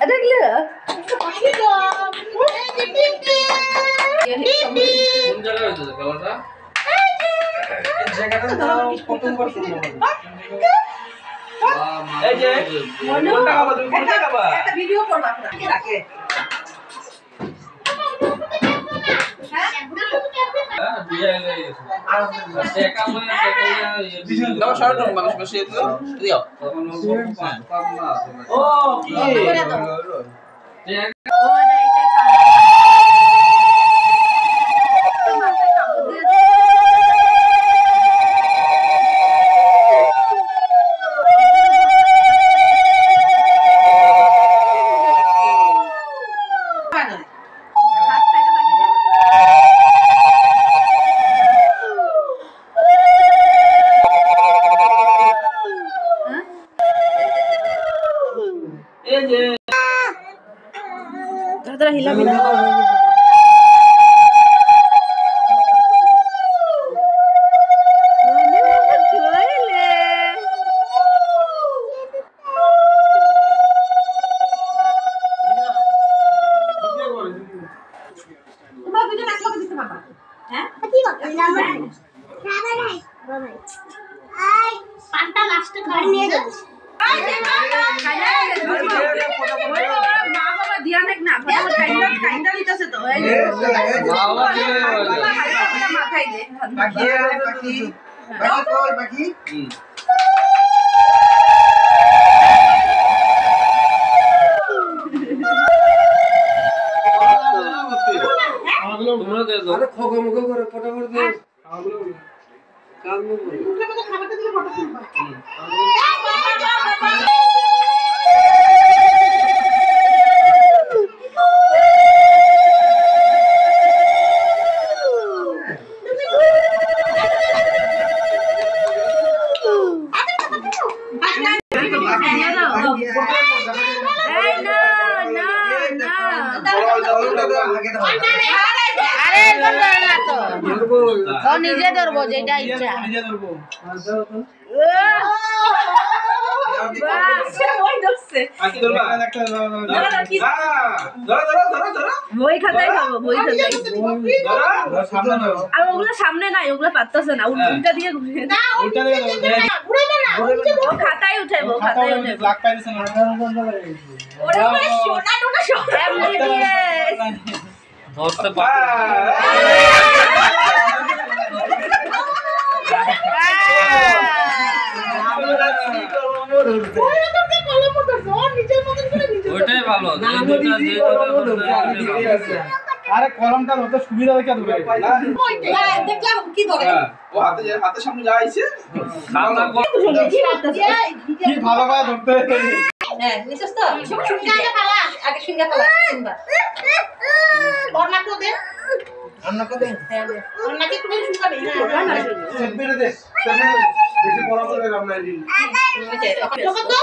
এটা কি কোন জায়গায় হইতো খেলাটা? এই জায়গাটা দাও প্রথম বার শুনবো। এই যে কোনটা খাবা তুমি কোনটা খাবা? একটা ভিডিও করব আপনারা রাখে हिला मिला पांटा लास्ट कर নিয়ে যাও दिया ना काइंडा दिताছে তো এই মাথায় দে বাকি বাকি কই বাকি তোমরা দে দাও। আরে খোগো মুগো করে ফটাফট দে আগুলো কাম নো করে মুখে মধ্যে খাবারটা দিলে ফটো তুলবা আরে বলবো না তো ও নিজে ধরবো যেটা ইচ্ছা নিজে ধরবো ওই ধরছে বাকি ধরবা একটা ধরো বই খাতায় খাবো বই খাতায় ধরো সামনে নাও আর ওগুলো সামনে নাই ওগুলো পারতাছে না উল্টা দিয়ে ঘুরে না উল্টা দিকে ঘুরে না ও খাতায় উঠাইবো খাতায় উঠাইবো ব্ল্যাক পাইছে না ওরে ওরে সোনা টোনা সব এমনি দিয়ে ধরতে পারে ওইটাই ভালো আরে কলমটা ধরতে সুবিধা দেখে ধরে দেখলাম কি ধরে ও হাতে সামনে যা আইছে খাতা কি ভালো ভাবে ধরতে হ্যাঁ নিছস তো শুনগা ফালা আগে সিঙ্গা পালা সিঙ্গা ওরনা কো দে রান্না করে ওরনা কি তুমি শুনগাবি না সেট মেরে দে বেশি বড় করে রান্না দিন দেখো তো